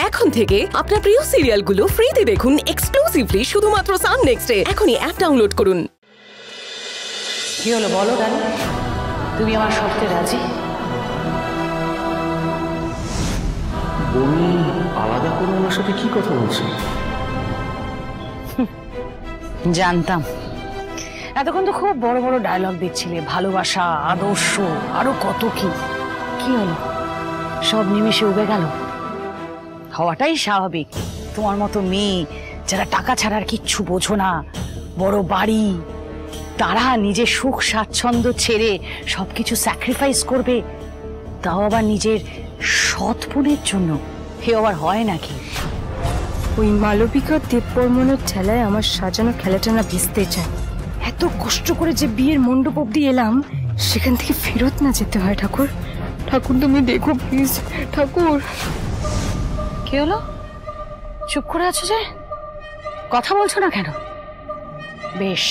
এখন থেকে আপনার প্রিয় সিরিয়ালগুলো ফ্রিতে দেখুন এক্সক্লুসিভলি শুধুমাত্র সান নেক্সটে। এখনই অ্যাপ ডাউনলোড করুন। কি হলো বলো রানী, তুমি আমার শর্তে রাজি? বনি আলাদা করে ওনার সাথে কি কথা বলছে? জানতাম। এতক্ষণ তো খুব বড় বড় ডায়লগ দিচ্ছিলে, ভালোবাসা, আদর্শ, আরো কত কি। কি হলো, সব নিমেষে উবে গেল? হওয়াটাই স্বাভাবিক। তোমার মতো মেয়ে যারা টাকা ছাড়ার কিচ্ছু বোঝো না, বড় বাড়ি, তারা নিজের সুখ স্বাচ্ছন্দ্য ছেড়ে সবকিছু স্যাক্রিফাইস করবে, তাও আবার নিজের সৎ বোনের জন্য। হে আবার হয় নাকি? ওই মালবিকা দেববর্মনের ঠেলায় আমার সাজানো খেলাটা না ভিজতে চায়। এত কষ্ট করে যে বিয়ের মণ্ডপ অব্দি এলাম, সেখান থেকে ফেরত না যেতে হয়। ঠাকুর, ঠাকুর তুমি দেখো প্লিজ। ঠাকুর। কি হলো, চুপ করে আছো যে? কথা বলছো না কেন? বেশ,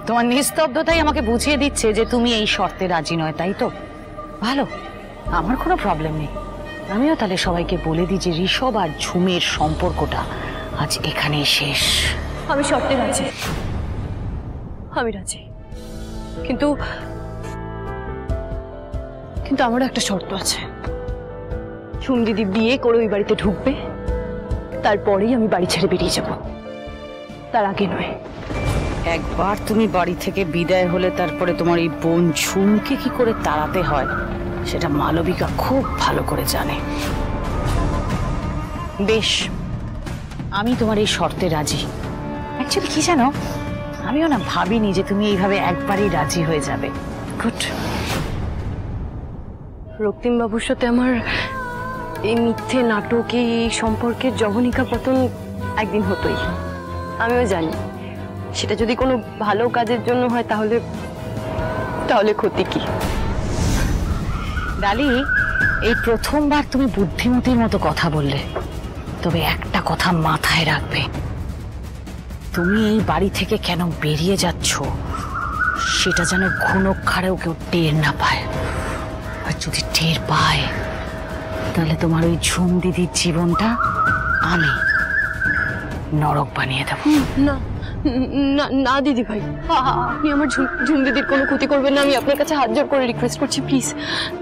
তোমার নিস্তব্ধতাই আমাকে বুঝিয়ে দিচ্ছে যে তুমি এই শর্তে রাজি নয়, তাই তো? ভালো, আমার কোনো প্রবলেম নেই। আমিও তাহলে সবাইকে বলে দিই যে ঋষভ আর ঝুমের সম্পর্কটা আজ এখানেই শেষ। আমি শর্তে রাজি, আমি রাজি, কিন্তু কিন্তু আমারও একটা শর্ত আছে। ঝুম দিদি বিয়ে করে ওই বাড়িতে ঢুকবে, তারপরেই আমি বাড়ি ছেড়ে বেরিয়ে যাব, তার আগে নয়। একবার তুমি বাড়ি থেকে বিদায় হলে তারপরে তোমার এই বোন ঝুমকে কি করে তাড়াতে হয় সেটা মালবিকা খুব ভালো করে জানে। বেশ, আমি তোমার এই শর্তে রাজি। অ্যাকচুয়ালি কি জানো, আমিও না ভাবিনি যে তুমি এইভাবে একবারই রাজি হয়ে যাবে। গুড। রক্তিম বাবুর সাথে আমার এই মিথ্যে নাটকে, এই সম্পর্কের জবনিকা পতন একদিন হতোই। আমিও জানি সেটা যদি কোনো ভালো কাজের জন্য হয় তাহলে তাহলে ক্ষতি কি? ডালি, এই প্রথমবার তুমি বুদ্ধিমতীর মতো কথা বললে, তবে একটা কথা মাথায় রাখবে, তুমি এই বাড়ি থেকে কেন বেরিয়ে যাচ্ছ সেটা যেন ঘুণক্ষারেও কেউ টের না পায়। আর যদি টের পায় তাহলে তোমার ওই ঝুম দিদির জীবনটা আমি নরক বানিয়ে দেবো। না না না দিদি ভাই, আপনি আমার ঝুম দিদির কোনো ক্ষতি করবেন না। আমি আপনার কাছে হাত জোড় করে রিকোয়েস্ট করছি, প্লিজ।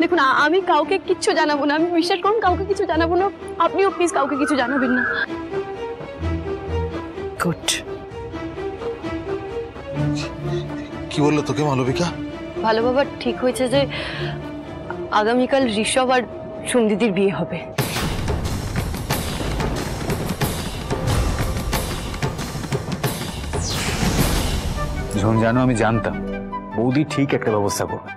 দেখুন, আমি কাউকে কিচ্ছু জানাবো না, আমি বিশ্বাস করুন কাউকে কিছু জানাবো না। আপনিও প্লিজ কাউকে কিছু জানাবেন না। গুড। কি বললো তোকে মালবিকা? ভালো বাবা, ঠিক হয়েছে যে আগামীকাল ঋষভ আর ঝুম দিদির বিয়ে হবে। ঝুম, জানো আমি জানতাম বৌদি ঠিক একটা ব্যবস্থা করবে।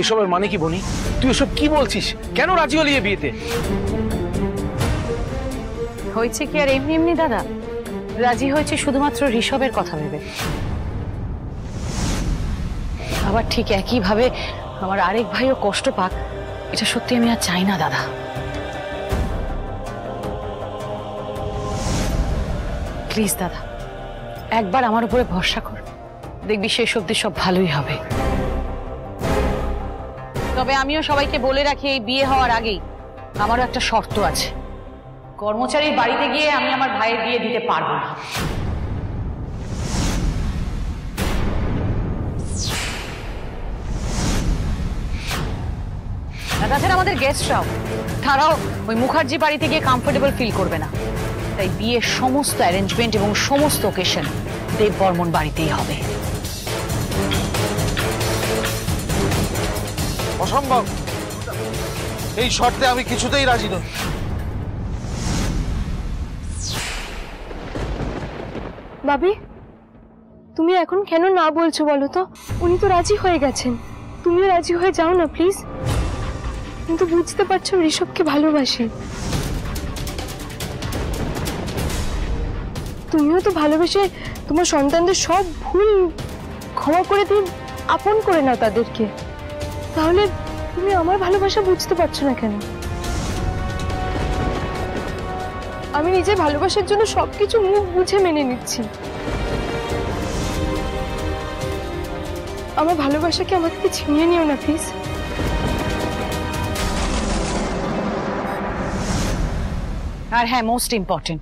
এসবের মানে কি বনি? তুই এসব কি বলছিস? কেন রাজি হলি এই বিয়েতে? হয়েছে কি আর এমনি এমনি দাদা, রাজি হয়েছে শুধুমাত্র ঋষভের কথা ভেবে। আবার ঠিক একইভাবে আমার আরেক ভাইও কষ্ট পাক, এটা সত্যি আমি আর চাই না দাদা। প্লিজ দাদা, একবার আমার উপরে ভরসা কর, দেখবি শেষ অবধি সব ভালোই হবে। তবে আমিও সবাইকে বলে রাখি, এই বিয়ে হওয়ার আগেই আমারও একটা শর্ত আছে। কর্মচারীর বাড়িতে গিয়ে আমি আমার ভাইয়ের বিয়ে দিতে পারবো না। তাছাড়া আমাদের গেস্টরাও, তারাও ওই মুখার্জি বাড়িতে গিয়ে কমফোর্টেবল ফিল করবে না। তাই বিয়ের সমস্ত অ্যারেঞ্জমেন্ট এবং সমস্ত ওকেশন দেববর্মন বাড়িতেই হবে। অসম্ভব, এই শর্তে আমি কিছুতেই রাজি নই। ভাবি, তুমি এখন কেন না বলছো বলো তো? উনি তো রাজি হয়ে গেছেন, তুমিও রাজি হয়ে যাও না প্লিজ। কিন্তু বুঝতে পারছো ঋষভকে ভালোবাসি। তুমিও তো ভালোবেসে তোমার সন্তানদের সব ভুল ক্ষমা করে দিয়ে আপন করে নাও তাদেরকে। তাহলে তুমি আমার ভালোবাসা বুঝতে পারছো না কেন? আমি নিজে ভালোবাসার জন্য সবকিছু মুখ বুঝে মেনে নিচ্ছি। আমার ভালোবাসাকে আমার থেকে ছিনিয়ে নিও না প্লিজ। আর হ্যাঁ, মোস্ট ইম্পর্টেন্ট,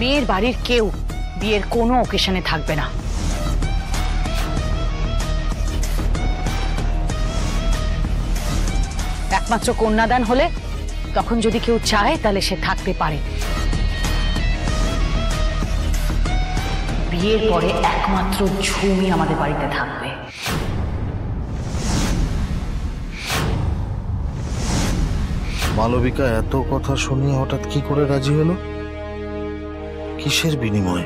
মেয়ের বাড়ির কেউ বিয়ের কোনো অকেশনে থাকবে না। একমাত্র কন্যাদান হলে তখন যদি কেউ চায় তাহলে সে থাকতে পারে। বিয়ের পরে একমাত্র ঝুমি আমাদের বাড়িতে থাকবে। মালবিকা এত কথা শুনিয়ে হঠাৎ কি করে রাজি হলো? কিসের বিনিময়ে?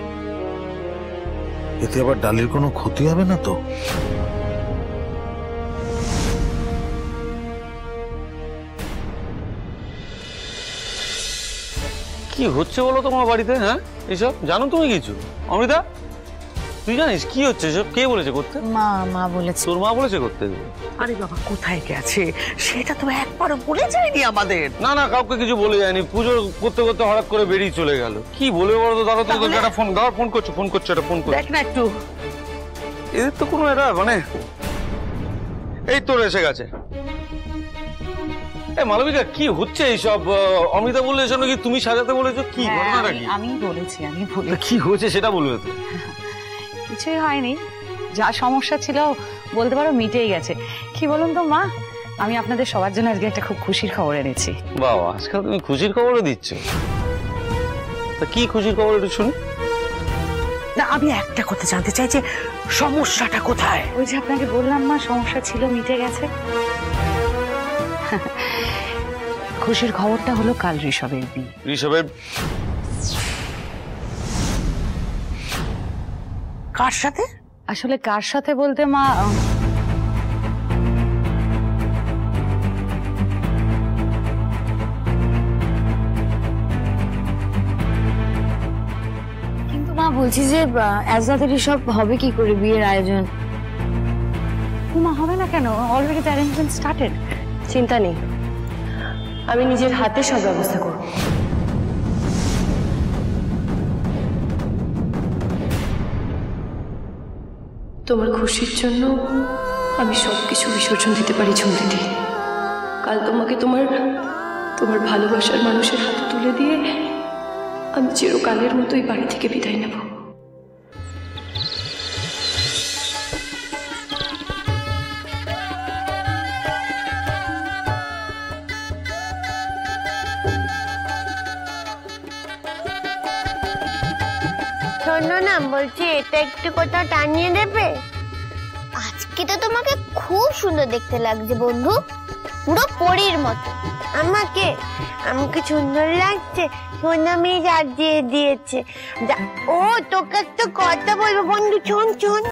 এতে আবার ডালির কোনো ক্ষতি হবে না তো? কি হচ্ছে বলো তোমার বাড়িতে? হ্যাঁ, এসব জানো তুমি কিছু? অমৃতা, তুই জানিস কি হচ্ছে এসব? কে বলেছে করতে? মা বলেছে। তোর মা বলেছে করতে? আরে বাবা, কোথায় গেছে সেটা তো একবারও বলে যায়নি আমাদের। না না, কাউকে কিছু বলে যায়নি। পুজো করতে করতে হঠাৎ করে বেরিয়ে চলে গেল। কি বলে বলো তো? দাঁড়া, তোকে একটা ফোন দাও। ফোন করছো এটা ফোন করছো। দেখ না একটু, এদের তো কোনো একটা মানে, এই তোর এসে গেছে। মালবিকা, কি হচ্ছে এইসব? অমৃতা বললে এসব নাকি তুমি সাজাতে বলেছো? কি ঘটনাটা কি? আমি বলেছি। কি হয়েছে সেটা বলবে তো? কিছুই হয়নি, যা সমস্যা ছিল বলতে পারো মিটেই গেছে। কি বলুন তো মা, আমি আপনাদের সবার জন্য আজকে একটা খুব খুশির খবর এনেছি। বাবা, আজকাল তুমি খুশির খবরও দিচ্ছ? তা কি খুশির খবর একটু শুনি। না আমি একটা কথা জানতে চাই যে সমস্যাটা কোথায়? ওই যে আপনাকে বললাম মা, সমস্যা ছিল মিটে গেছে। খুশির খবরটা হলো কাল ঋষভের বিয়ে। ঋষভের? কার সাথে? আসলে কার সাথে বলতে মা, কিন্তু মা বলছি যে এত তাড়াতাড়ি সব হবে কি করে বিয়ের আয়োজন? মা হবে না কেন? Already the arrangement started. চিন্তা নেই, আমি নিজের হাতে সব ব্যবস্থা করব। তোমার খুশির জন্য আমি সবকিছু বিসর্জন দিতে পারি ঝুমদিদি। কাল তোমাকে তোমার ভালোবাসার মানুষের হাতে তুলে দিয়ে আমি চিরকালের মতো এই বাড়ি থেকে বিদায় নেব। শোনো না, বলছি এটা একটু কোথাও টানিয়ে দেবে? আজকে তো তোমাকে খুব সুন্দর দেখতে লাগছে বন্ধু, পুরো পরীর মতো। আমাকে সুন্দর লাগছে, সোনা মেয়ে সাজিয়ে দিয়েছে। ও তোকে একটা কথা বলবো বন্ধু, শোন শোন।